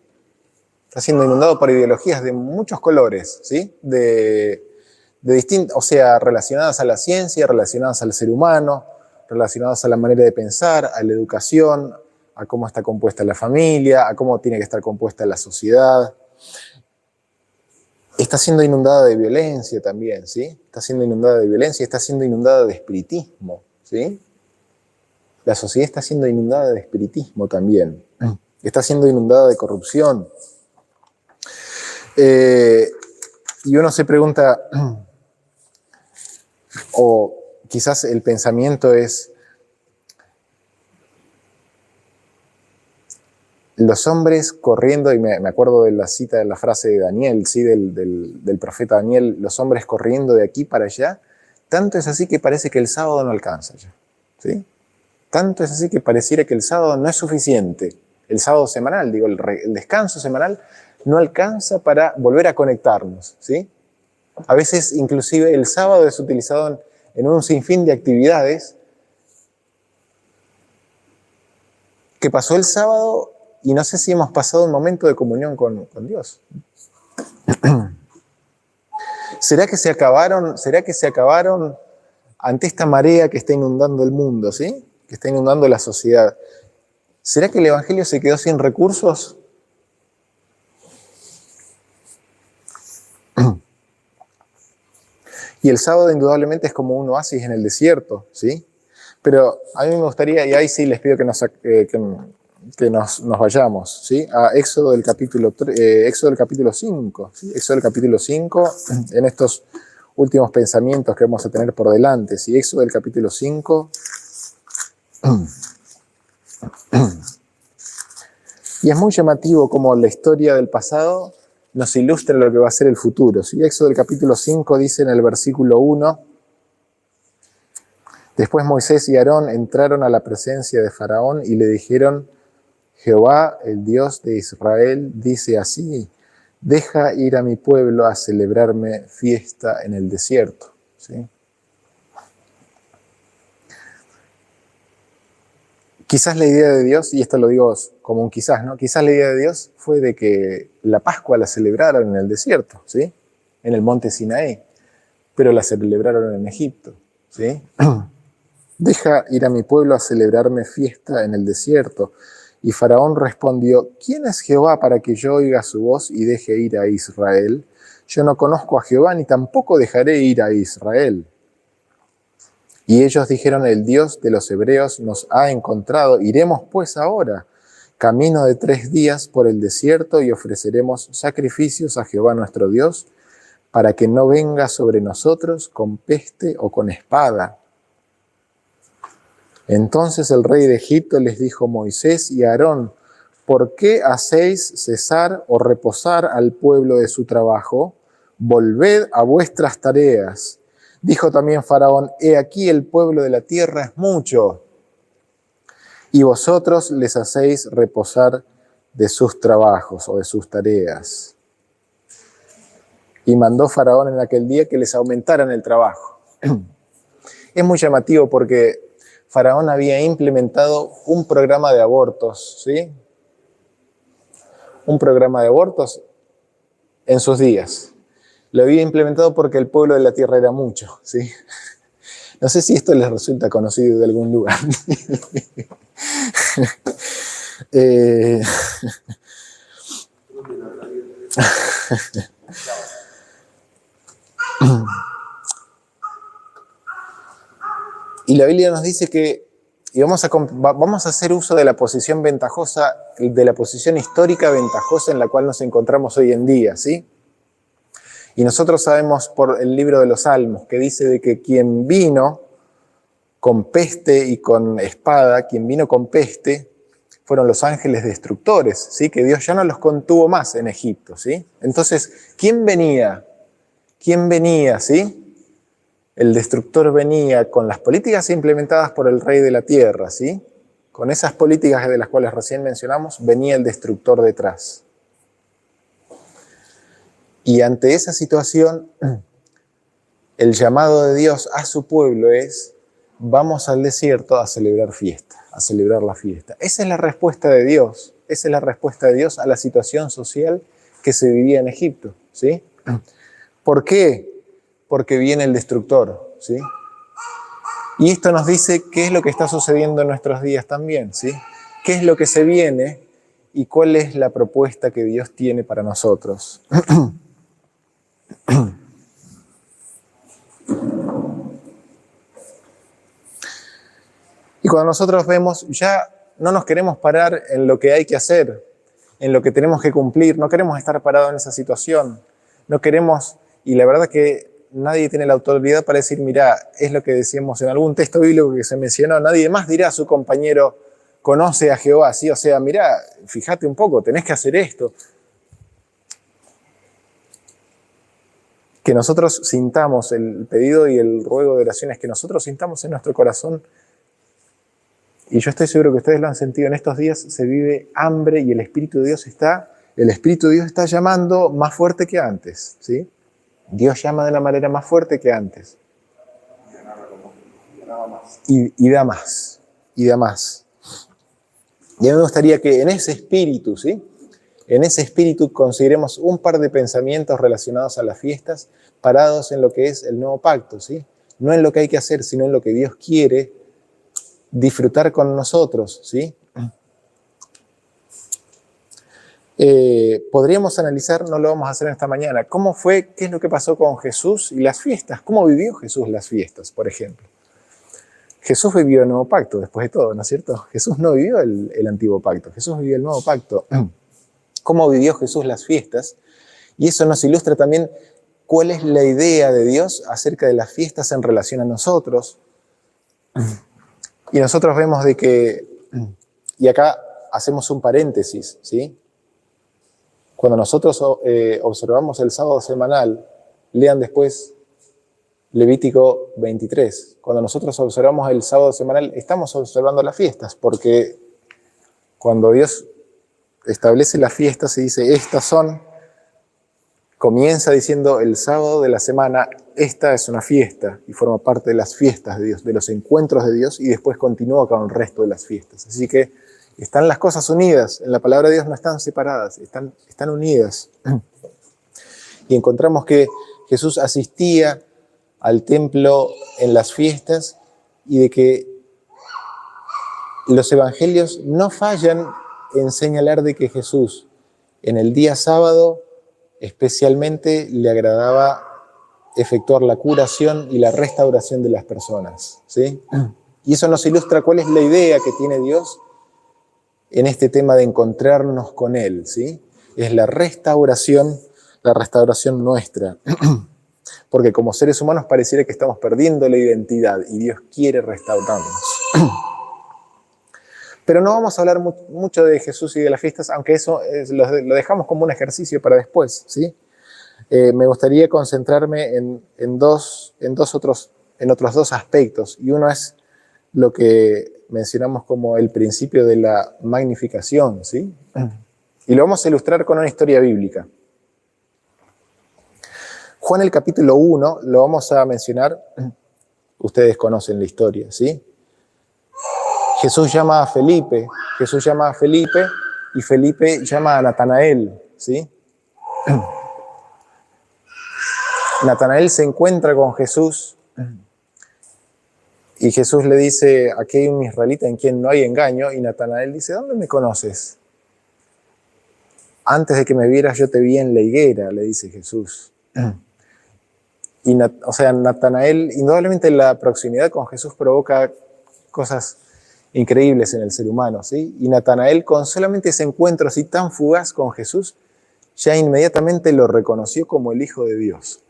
Está siendo inundado por ideologías de muchos colores, ¿sí? O sea, relacionadas a la ciencia, relacionadas al ser humano, relacionadas a la manera de pensar, a la educación, a cómo está compuesta la familia, a cómo tiene que estar compuesta la sociedad. Está siendo inundada de violencia también, ¿sí? Está siendo inundada de violencia, está siendo inundada de espiritismo, ¿sí? La sociedad está siendo inundada de espiritismo también. Está siendo inundada de corrupción. Y uno se pregunta, o quizás el pensamiento es, los hombres corriendo, y me acuerdo de la cita, de la frase de Daniel, ¿sí? del profeta Daniel, los hombres corriendo de aquí para allá, tanto es así que parece que el sábado no alcanza ya, ¿sí? Tanto es así que pareciera que el sábado no es suficiente, el sábado semanal, digo, el descanso semanal no alcanza para volver a conectarnos, ¿sí? A veces inclusive el sábado es utilizado en un sinfín de actividades que pasó el sábado y no sé si hemos pasado un momento de comunión con Dios. ¿Será que se acabaron ante esta marea que está inundando el mundo, ¿sí? Que está inundando la sociedad? ¿Será que el Evangelio se quedó sin recursos? Y el sábado indudablemente es como un oasis en el desierto, ¿sí? Pero a mí me gustaría, y ahí sí les pido que nos vayamos, ¿sí? A Éxodo del capítulo 5, ¿sí? Éxodo del capítulo 5, en estos últimos pensamientos que vamos a tener por delante, ¿sí? Éxodo del capítulo 5. Y es muy llamativo como la historia del pasado nos ilustra lo que va a ser el futuro, ¿sí? Éxodo del capítulo 5 dice en el versículo 1, después Moisés y Aarón entraron a la presencia de Faraón y le dijeron, Jehová, el Dios de Israel, dice así, deja ir a mi pueblo a celebrarme fiesta en el desierto, ¿sí? Quizás la idea de Dios, y esto lo digo como un quizás, ¿no? Quizás la idea de Dios fue de que la Pascua la celebraron en el desierto, ¿sí? En el monte Sinaí, pero la celebraron en Egipto, ¿sí? Deja ir a mi pueblo a celebrarme fiesta en el desierto. Y Faraón respondió, ¿quién es Jehová para que yo oiga su voz y deje ir a Israel? Yo no conozco a Jehová ni tampoco dejaré ir a Israel. Y ellos dijeron, el Dios de los hebreos nos ha encontrado, iremos pues ahora, camino de 3 días por el desierto y ofreceremos sacrificios a Jehová nuestro Dios, para que no venga sobre nosotros con peste o con espada. Entonces el rey de Egipto les dijo, Moisés y Aarón, ¿por qué hacéis cesar o reposar al pueblo de su trabajo? Volved a vuestras tareas. Dijo también Faraón, he aquí el pueblo de la tierra es mucho, y vosotros les hacéis reposar de sus trabajos o de sus tareas. Y mandó Faraón en aquel día que les aumentaran el trabajo. Es muy llamativo porque Faraón había implementado un programa de abortos, ¿sí? Un programa de abortos en sus días. Lo había implementado porque el pueblo de la tierra era mucho, ¿sí? No sé si esto les resulta conocido de algún lugar. Y la Biblia nos dice que vamos a hacer uso de la posición ventajosa, de la posición histórica ventajosa en la cual nos encontramos hoy en día, ¿sí? Y nosotros sabemos por el libro de los Salmos que dice de que quien vino con peste y con espada, quien vino con peste, fueron los ángeles destructores, ¿sí? Que Dios ya no los contuvo más en Egipto, ¿sí? Entonces, ¿quién venía? ¿Quién venía, sí? El destructor venía con las políticas implementadas por el rey de la tierra, ¿sí? Con esas políticas de las cuales recién mencionamos, venía el destructor detrás. Y ante esa situación, el llamado de Dios a su pueblo es: vamos al desierto a celebrar fiesta, a celebrar la fiesta. Esa es la respuesta de Dios, esa es la respuesta de Dios a la situación social que se vivía en Egipto, ¿sí? ¿Por qué? Porque viene el destructor, ¿sí? Y esto nos dice qué es lo que está sucediendo en nuestros días también, ¿sí? ¿Qué es lo que se viene y cuál es la propuesta que Dios tiene para nosotros? Y cuando nosotros vemos, ya no nos queremos parar en lo que hay que hacer, en lo que tenemos que cumplir, no queremos estar parados en esa situación, no queremos, y la verdad que nadie tiene la autoridad para decir, mirá, es lo que decíamos en algún texto bíblico que se mencionó, nadie más dirá a su compañero, conoce a Jehová, ¿sí? O sea, mirá, fíjate un poco, tenés que hacer esto. Que nosotros sintamos el pedido y el ruego de oraciones, que nosotros sintamos en nuestro corazón. Y yo estoy seguro que ustedes lo han sentido en estos días, se vive hambre y el Espíritu de Dios está llamando más fuerte que antes, ¿sí? Dios llama de una manera más fuerte que antes. Y da más, y da más. Y a mí me gustaría que en ese espíritu, ¿sí? En ese espíritu consideremos un par de pensamientos relacionados a las fiestas, parados en lo que es el nuevo pacto, ¿sí? No en lo que hay que hacer, sino en lo que Dios quiere disfrutar con nosotros, ¿sí? Podríamos analizar, no lo vamos a hacer esta mañana, qué es lo que pasó con Jesús y las fiestas, cómo vivió Jesús las fiestas, por ejemplo. Jesús vivió el nuevo pacto, después de todo, ¿no es cierto? Jesús no vivió el antiguo pacto, Jesús vivió el nuevo pacto. ¿Cómo vivió Jesús las fiestas? Y eso nos ilustra también cuál es la idea de Dios acerca de las fiestas en relación a nosotros. Y nosotros vemos de que, y acá hacemos un paréntesis, ¿sí? Cuando nosotros observamos el sábado semanal, lean después Levítico 23. Cuando nosotros observamos el sábado semanal, estamos observando las fiestas, porque cuando Dios establece las fiestas y dice, estas son, comienza diciendo el sábado de la semana, esta es una fiesta, y forma parte de las fiestas de Dios, de los encuentros de Dios, y después continúa con el resto de las fiestas. Así que están las cosas unidas, en la palabra de Dios no están separadas, están unidas. Y encontramos que Jesús asistía al templo en las fiestas y de que los evangelios no fallan en señalar de que Jesús en el día sábado especialmente le agradaba efectuar la curación y la restauración de las personas, ¿sí? Y eso nos ilustra cuál es la idea que tiene Dios en este tema de encontrarnos con Él, ¿sí? Es la restauración nuestra. Porque como seres humanos pareciera que estamos perdiendo la identidad y Dios quiere restaurarnos. Pero no vamos a hablar mucho de Jesús y de las fiestas, aunque eso lo dejamos como un ejercicio para después, ¿sí? Me gustaría concentrarme en otros dos aspectos, y uno es lo que mencionamos como el principio de la magnificación, ¿sí? Y lo vamos a ilustrar con una historia bíblica. Juan el capítulo 1, lo vamos a mencionar, ustedes conocen la historia, ¿sí? Jesús llama a Felipe y Felipe llama a Natanael, ¿sí? Natanael se encuentra con Jesús y Jesús le dice, aquí hay un israelita en quien no hay engaño, y Natanael dice, ¿dónde me conoces? Antes de que me vieras yo te vi en la higuera, le dice Jesús. O sea, Natanael, indudablemente la proximidad con Jesús provoca cosas increíbles en el ser humano, ¿sí? Y Natanael, con solamente ese encuentro así tan fugaz con Jesús, ya inmediatamente lo reconoció como el Hijo de Dios.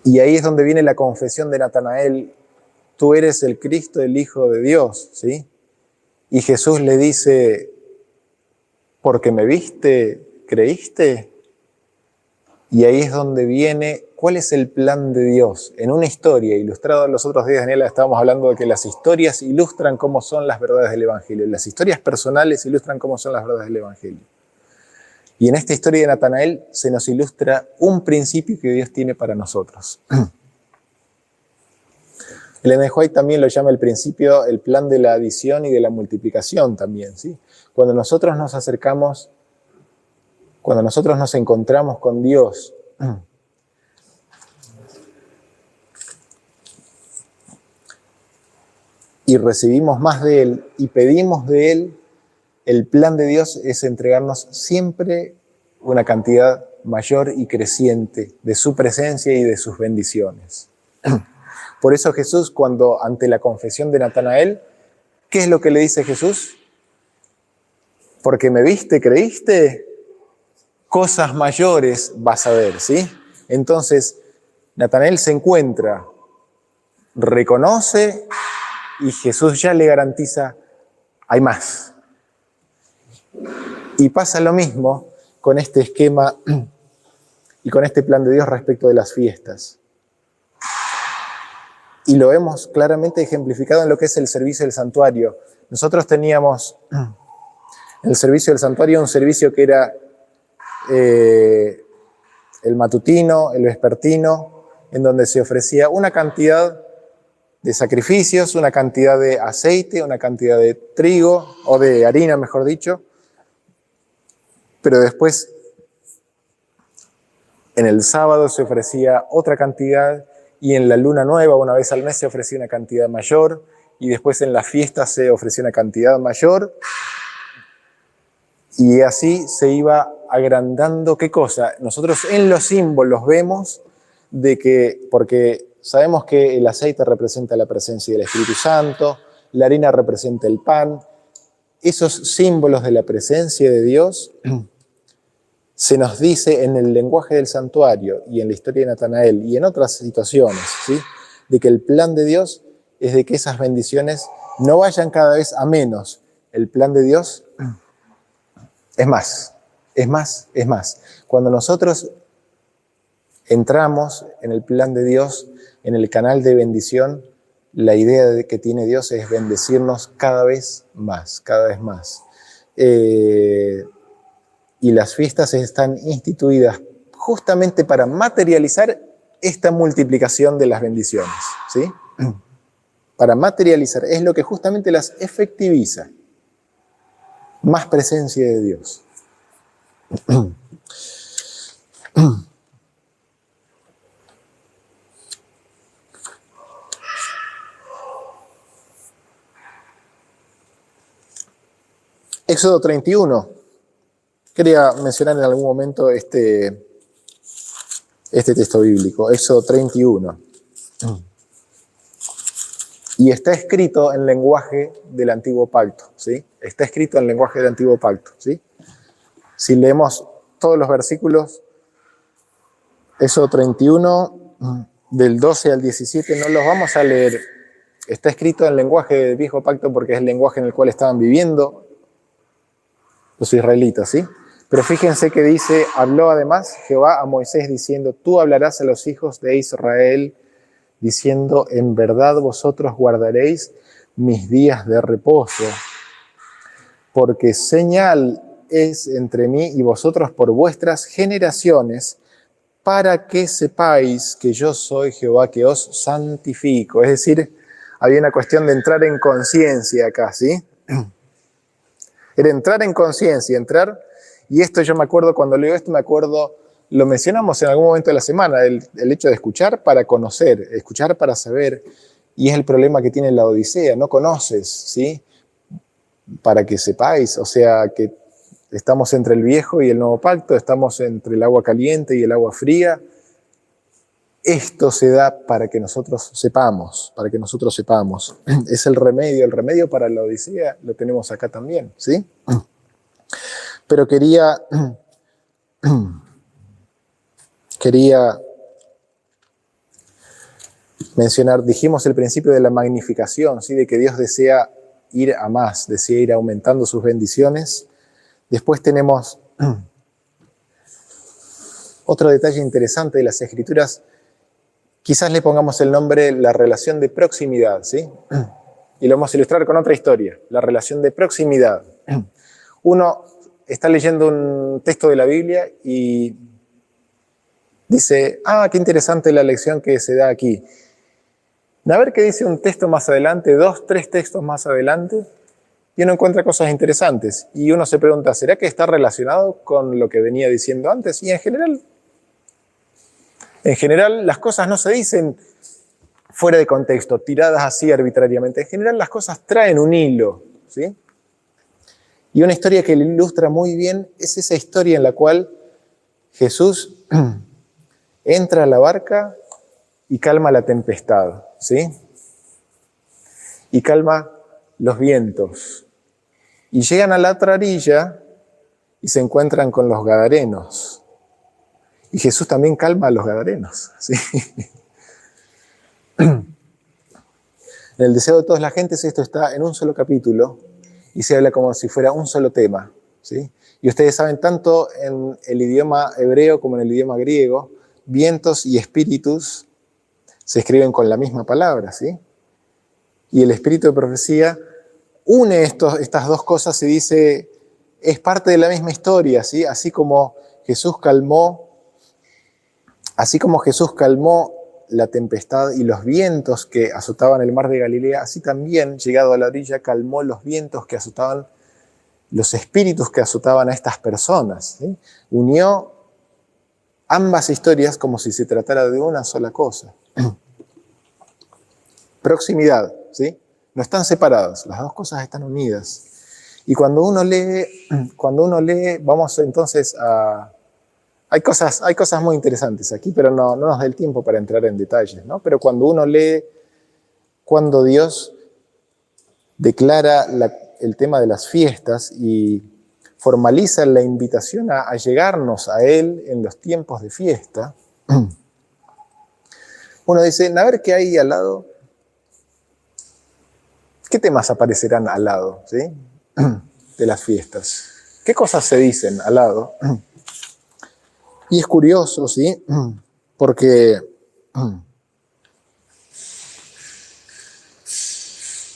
Y ahí es donde viene la confesión de Natanael: tú eres el Cristo, el Hijo de Dios, ¿sí? Y Jesús le dice: porque me viste, creíste. Y ahí es donde viene cuál es el plan de Dios. En una historia ilustrada los otros días, Daniela, estábamos hablando de que las historias ilustran cómo son las verdades del Evangelio. Las historias personales ilustran cómo son las verdades del Evangelio. Y en esta historia de Natanael se nos ilustra un principio que Dios tiene para nosotros. Ellen G. White también lo llama el principio, el plan de la adición y de la multiplicación también, ¿sí? Cuando nosotros nos acercamos, cuando nosotros nos encontramos con Dios, y recibimos más de Él y pedimos de Él, el plan de Dios es entregarnos siempre una cantidad mayor y creciente de su presencia y de sus bendiciones. Por eso Jesús, cuando ante la confesión de Natanael, ¿qué es lo que le dice Jesús? Porque me viste, creíste, cosas mayores vas a ver, ¿sí? Entonces, Natanael se encuentra, reconoce, y Jesús ya le garantiza: hay más. Y pasa lo mismo con este esquema y con este plan de Dios respecto de las fiestas. Y lo hemos claramente ejemplificado en lo que es el servicio del santuario. Nosotros teníamos el servicio del santuario, un servicio que era el matutino, el vespertino, en donde se ofrecía una cantidad de sacrificios, una cantidad de aceite, una cantidad de trigo, o de harina, mejor dicho. Pero después, en el sábado se ofrecía otra cantidad, y en la luna nueva, una vez al mes, se ofrecía una cantidad mayor, y después en la fiesta se ofrecía una cantidad mayor, y así se iba agrandando. ¿Qué cosa? Nosotros en los símbolos vemos de que, porque sabemos que el aceite representa la presencia del Espíritu Santo, la harina representa el pan, esos símbolos de la presencia de Dios se nos dice en el lenguaje del santuario y en la historia de Natanael y en otras situaciones, ¿sí? De que el plan de Dios es de que esas bendiciones no vayan cada vez a menos. El plan de Dios es más, es más, es más. Cuando nosotros entramos en el plan de Dios, en el canal de bendición, la idea que tiene Dios es bendecirnos cada vez más, cada vez más. Y las fiestas están instituidas justamente para materializar esta multiplicación de las bendiciones, ¿sí? Para materializar, es lo que justamente las efectiviza. Más presencia de Dios. Éxodo 31. Quería mencionar en algún momento este texto bíblico, Éxodo 31. Y está escrito en lenguaje del Antiguo Pacto, ¿sí? Está escrito en lenguaje del Antiguo Pacto, ¿sí? Si leemos todos los versículos, Éxodo 31, del 12 al 17, no los vamos a leer. Está escrito en lenguaje del Viejo Pacto porque es el lenguaje en el cual estaban viviendo los israelitas, ¿sí? Pero fíjense que dice: habló además Jehová a Moisés diciendo: tú hablarás a los hijos de Israel diciendo: en verdad vosotros guardaréis mis días de reposo, porque señal es entre mí y vosotros por vuestras generaciones, para que sepáis que yo soy Jehová que os santifico. Es decir, había una cuestión de entrar en conciencia acá, ¿sí? Era entrar en conciencia, entrar. Y esto yo me acuerdo, cuando leo esto me acuerdo, lo mencionamos en algún momento de la semana, el hecho de escuchar para conocer, escuchar para saber, y es el problema que tiene la Odisea, no conoces, ¿sí? Para que sepáis, o sea, que Estamos entre el viejo y el nuevo pacto, estamos entre el agua caliente y el agua fría. Esto se da para que nosotros sepamos, Es el remedio para la Odisea lo tenemos acá también, ¿sí? Pero quería mencionar, dijimos el principio de la magnificación, ¿sí? De que Dios desea ir a más, desea ir aumentando sus bendiciones. Después tenemos otro detalle interesante de las Escrituras. Quizás le pongamos el nombre la relación de proximidad, ¿sí? Y lo vamos a ilustrar con otra historia, la relación de proximidad. Uno está leyendo un texto de la Biblia y dice, qué interesante la lección que se da aquí. A ver qué dice un texto más adelante, 2, 3 textos más adelante, y uno encuentra cosas interesantes. Y uno se pregunta, ¿será que está relacionado con lo que venía diciendo antes? Y en general las cosas no se dicen fuera de contexto, tiradas así arbitrariamente. En general las cosas traen un hilo, ¿sí? Y una historia que lo ilustra muy bien es esa historia en la cual Jesús entra a la barca y calma la tempestad, ¿sí? Y calma los vientos. Y llegan a la otra orilla y se encuentran con los gadarenos. Y Jesús también calma a los gadarenos, ¿sí? En el deseo de todas las gentes esto está en un solo capítulo y se habla como si fuera un solo tema, ¿sí? Y ustedes saben, tanto en el idioma hebreo como en el idioma griego, vientos y espíritus se escriben con la misma palabra, ¿sí? Y el espíritu de profecía une estas dos cosas y dice, es parte de la misma historia, ¿sí? Así como Jesús calmó la tempestad y los vientos que azotaban el mar de Galilea, así también, llegado a la orilla, calmó los vientos que azotaban, los espíritus que azotaban a estas personas, ¿sí? Unió ambas historias como si se tratara de una sola cosa. Proximidad, ¿sí? No están separadas, las dos cosas están unidas. Y cuando uno lee, vamos entonces a... Hay cosas muy interesantes aquí, pero no nos da el tiempo para entrar en detalles, ¿no? Pero cuando uno lee, cuando Dios declara el tema de las fiestas y formaliza la invitación a llegarnos a Él en los tiempos de fiesta, uno dice, a ver qué hay al lado. ¿Qué temas aparecerán al lado, ¿sí? De las fiestas? ¿Qué cosas se dicen al lado? Y es curioso, ¿sí? Porque,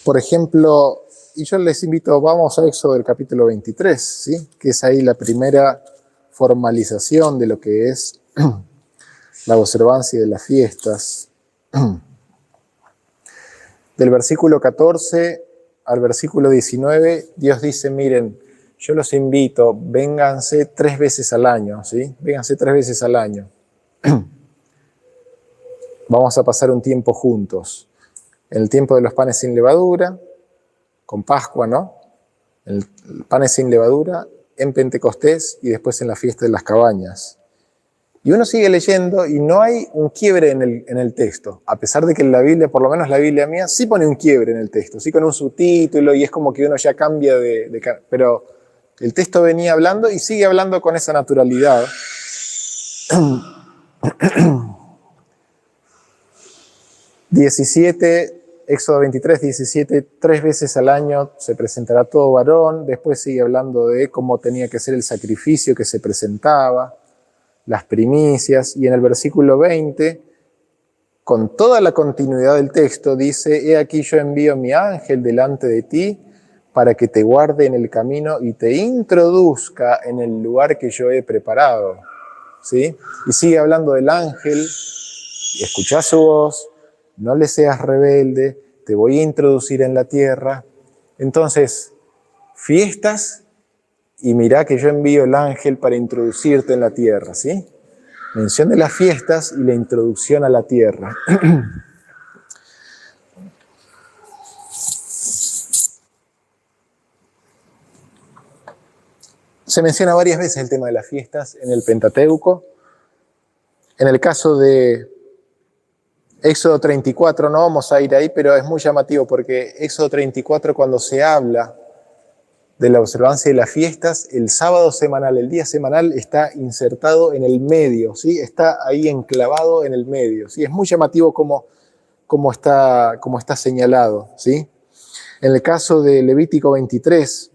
por ejemplo, y yo les invito, vamos a Éxodo del capítulo 23, ¿sí? Que es ahí la primera formalización de lo que es la observancia de las fiestas. Del versículo 14 al versículo 19, Dios dice, miren, yo los invito, vénganse 3 veces al año, ¿sí? Vénganse 3 veces al año. Vamos a pasar un tiempo juntos. En el tiempo de los panes sin levadura, con Pascua, ¿no? El panes sin levadura, en Pentecostés y después en la fiesta de las cabañas. Y uno sigue leyendo y no hay un quiebre en el texto, a pesar de que la Biblia, por lo menos la Biblia mía, sí pone un quiebre en el texto, sí con un subtítulo y es como que uno ya cambia pero el texto venía hablando y sigue hablando con esa naturalidad. Éxodo 23, 17, 3 veces al año se presentará todo varón, después sigue hablando de cómo tenía que ser el sacrificio que se presentaba, las primicias, y en el versículo 20, con toda la continuidad del texto, dice, he aquí yo envío mi ángel delante de ti para que te guarde en el camino y te introduzca en el lugar que yo he preparado, ¿sí? Y sigue hablando del ángel, escuchá su voz, no le seas rebelde, te voy a introducir en la tierra. Entonces, fiestas, y mirá que yo envío el ángel para introducirte en la tierra, ¿sí? Mención de las fiestas y la introducción a la tierra. Se menciona varias veces el tema de las fiestas en el Pentateuco. En el caso de Éxodo 34, no vamos a ir ahí, pero es muy llamativo porque Éxodo 34, cuando se habla de la observancia de las fiestas, el sábado semanal, el día semanal, está insertado en el medio, ¿sí? Está ahí enclavado en el medio, ¿sí? Es muy llamativo cómo está señalado, ¿sí? En el caso de Levítico 23,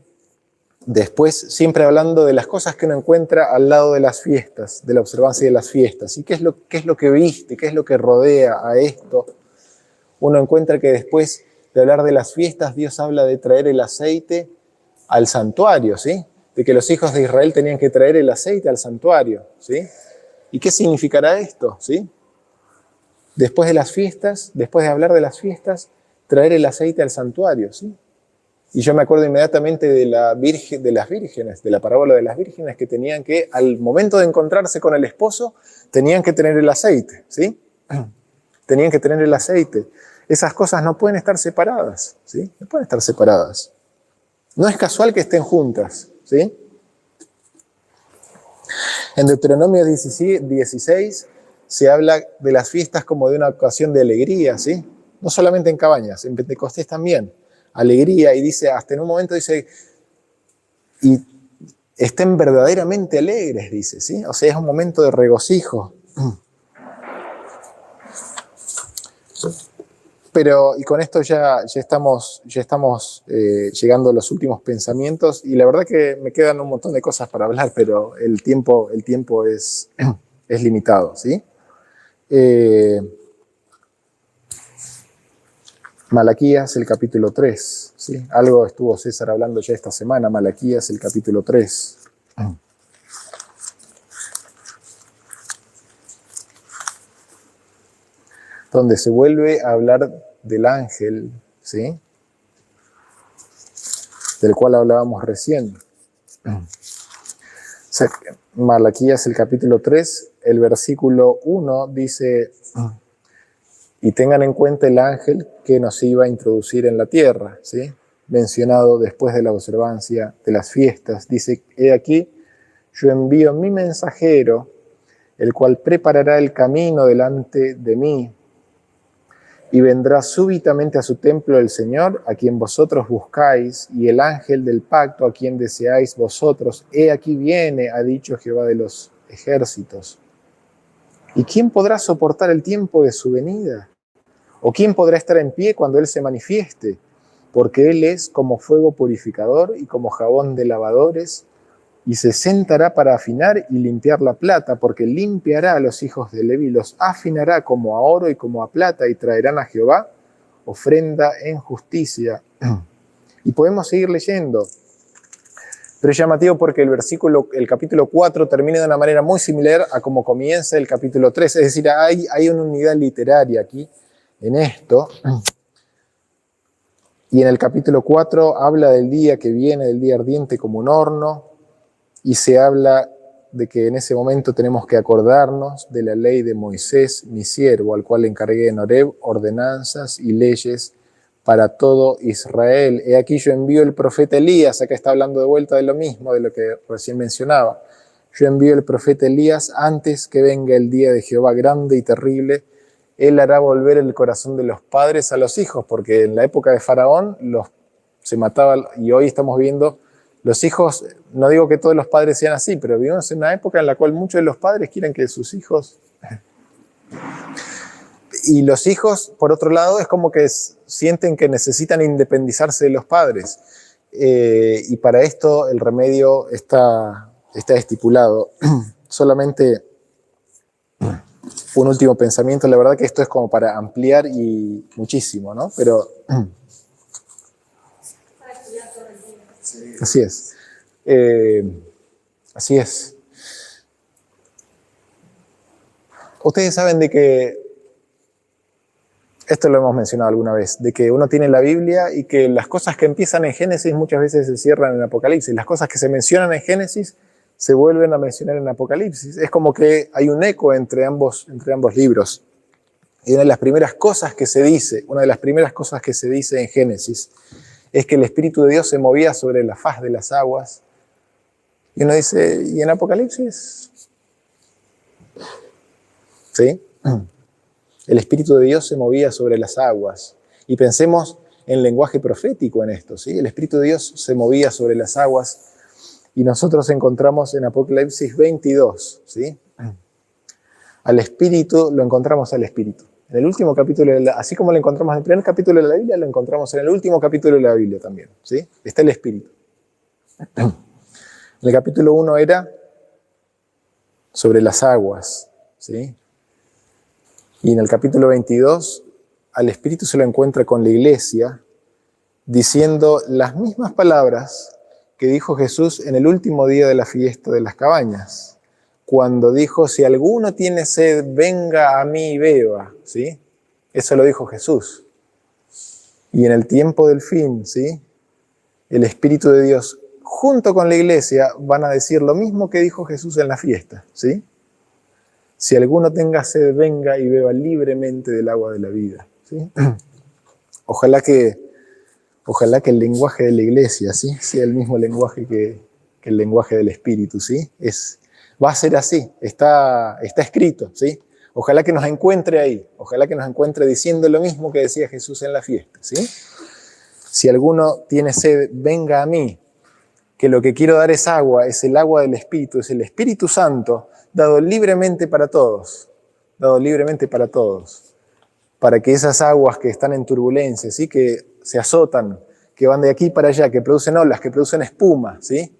después siempre hablando de las cosas que uno encuentra al lado de las fiestas, de la observancia de las fiestas, ¿y qué es lo que viste, qué es lo que rodea a esto? Uno encuentra que después de hablar de las fiestas, Dios habla de traer el aceite al santuario, ¿sí? De que los hijos de Israel tenían que traer el aceite al santuario, ¿sí? ¿Y qué significará esto, sí? Después de las fiestas, después de hablar de las fiestas, traer el aceite al santuario, ¿sí? Y yo me acuerdo inmediatamente de las vírgenes, de la parábola de las vírgenes que tenían que, al momento de encontrarse con el esposo, tenían que tener el aceite, ¿sí? Tenían que tener el aceite. Esas cosas no pueden estar separadas, ¿sí? No pueden estar separadas. No es casual que estén juntas, ¿sí? En Deuteronomio 16 se habla de las fiestas como de una ocasión de alegría, ¿sí? No solamente en Cabañas, en Pentecostés también. Alegría, y dice, hasta en un momento dice, y estén verdaderamente alegres, dice, ¿sí? O sea, es un momento de regocijo. Pero, y con esto ya estamos llegando a los últimos pensamientos, y la verdad que me quedan un montón de cosas para hablar, pero el tiempo es limitado, ¿sí? Malaquías, el capítulo 3, ¿sí? Algo estuvo César hablando ya esta semana, Malaquías, el capítulo 3. Donde se vuelve a hablar del ángel, ¿sí? Del cual hablábamos recién. Malaquías, el capítulo 3, el versículo 1 dice, y tengan en cuenta el ángel que nos iba a introducir en la tierra, ¿sí? Mencionado después de la observancia de las fiestas. Dice, he aquí, yo envío mi mensajero, el cual preparará el camino delante de mí, y vendrá súbitamente a su templo el Señor, a quien vosotros buscáis, y el ángel del pacto, a quien deseáis vosotros. He aquí viene, ha dicho Jehová de los ejércitos. ¿Y quién podrá soportar el tiempo de su venida? ¿O quién podrá estar en pie cuando Él se manifieste? Porque Él es como fuego purificador y como jabón de lavadores, y se sentará para afinar y limpiar la plata, porque limpiará a los hijos de Leví, los afinará como a oro y como a plata, y traerán a Jehová ofrenda en justicia. Y podemos seguir leyendo, pero es llamativo porque el capítulo 4 termina de una manera muy similar a como comienza el capítulo 3, es decir, hay una unidad literaria aquí en esto. Y en el capítulo 4 habla del día que viene, del día ardiente como un horno, y se habla de que en ese momento tenemos que acordarnos de la ley de Moisés, mi siervo, al cual le encargué en Horeb ordenanzas y leyes para todo Israel. He aquí yo envío el profeta Elías, acá está hablando de vuelta de lo mismo, de lo que recién mencionaba. Yo envío el profeta Elías antes que venga el día de Jehová grande y terrible. Él hará volver el corazón de los padres a los hijos, porque en la época de Faraón se mataba, y hoy estamos viendo los hijos, no digo que todos los padres sean así, pero vivimos en una época en la cual muchos de los padres quieren que sus hijos... Y los hijos, por otro lado, es como que sienten que necesitan independizarse de los padres. Y para esto el remedio está estipulado. Solamente un último pensamiento, la verdad que esto es como para ampliar y muchísimo, ¿no? Pero... Así es. Así es. Ustedes saben de que, esto lo hemos mencionado alguna vez, de que uno tiene la Biblia y que las cosas que empiezan en Génesis muchas veces se cierran en Apocalipsis. Las cosas que se mencionan en Génesis se vuelven a mencionar en Apocalipsis. Es como que hay un eco entre ambos libros. Y una de las primeras cosas que se dice en Génesis es que el Espíritu de Dios se movía sobre la faz de las aguas Y uno dice, ¿y en Apocalipsis? ¿Sí? El Espíritu de Dios se movía sobre las aguas. Y pensemos en lenguaje profético en esto, ¿sí? El Espíritu de Dios se movía sobre las aguas y nosotros encontramos en Apocalipsis 22, ¿sí? Al Espíritu, lo encontramos al Espíritu. En el último capítulo, así como lo encontramos en el primer capítulo de la Biblia, lo encontramos en el último capítulo de la Biblia también, ¿sí? Está el Espíritu. En el capítulo 1 era sobre las aguas, ¿sí? Y en el capítulo 22, al Espíritu se lo encuentra con la iglesia, diciendo las mismas palabras que dijo Jesús en el último día de la fiesta de las cabañas, cuando dijo, si alguno tiene sed, venga a mí y beba, ¿sí? Eso lo dijo Jesús. Y en el tiempo del fin, ¿sí? El Espíritu de Dios, junto con la iglesia, van a decir lo mismo que dijo Jesús en la fiesta, ¿sí? Si alguno tenga sed, venga y beba libremente del agua de la vida, ¿sí? Ojalá que el lenguaje de la iglesia, ¿sí? Sea el mismo lenguaje que el lenguaje del Espíritu, ¿sí? Va a ser así, está escrito, ¿sí? Ojalá que nos encuentre ahí, ojalá que nos encuentre diciendo lo mismo que decía Jesús en la fiesta, ¿sí? Si alguno tiene sed, venga a mí, que lo que quiero dar es agua, es el agua del Espíritu, es el Espíritu Santo, dado libremente para todos, para que esas aguas que están en turbulencia, ¿sí? Que se azotan, que van de aquí para allá, que producen olas, que producen espuma, ¿sí?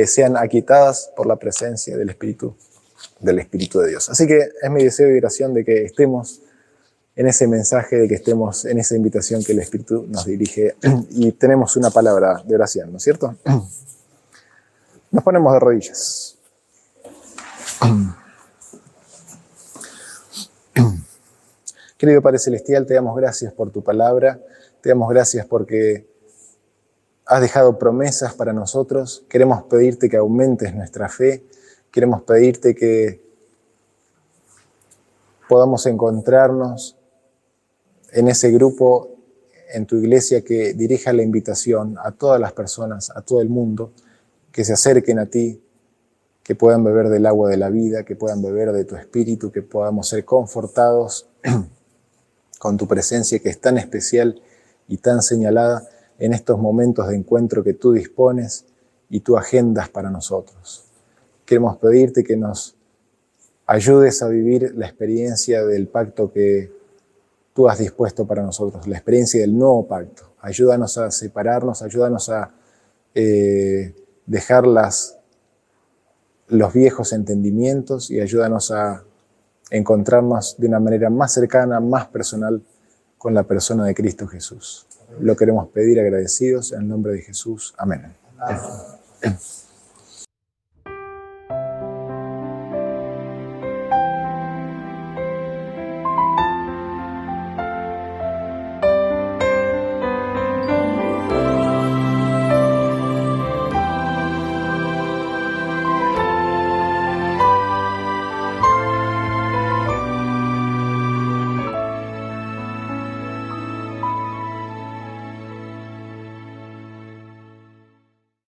Sean aquietadas por la presencia del Espíritu de Dios. Así que es mi deseo y oración de que estemos en ese mensaje, de que estemos en esa invitación que el Espíritu nos dirige y tenemos una palabra de oración, ¿no es cierto? Nos ponemos de rodillas. Querido Padre Celestial, te damos gracias por tu palabra, te damos gracias porque has dejado promesas para nosotros. Queremos pedirte que aumentes nuestra fe, queremos pedirte que podamos encontrarnos en ese grupo, en tu iglesia, que dirija la invitación a todas las personas, a todo el mundo, que se acerquen a ti, que puedan beber del agua de la vida, que puedan beber de tu Espíritu, que podamos ser confortados con tu presencia que es tan especial y tan señalada en estos momentos de encuentro que tú dispones y tú agendas para nosotros. Queremos pedirte que nos ayudes a vivir la experiencia del pacto que tú has dispuesto para nosotros, la experiencia del nuevo pacto. Ayúdanos a separarnos, ayúdanos a dejar los viejos entendimientos y ayúdanos a encontrarnos de una manera más cercana, más personal con la persona de Cristo Jesús. Lo queremos pedir agradecidos en el nombre de Jesús. Amén. Amén.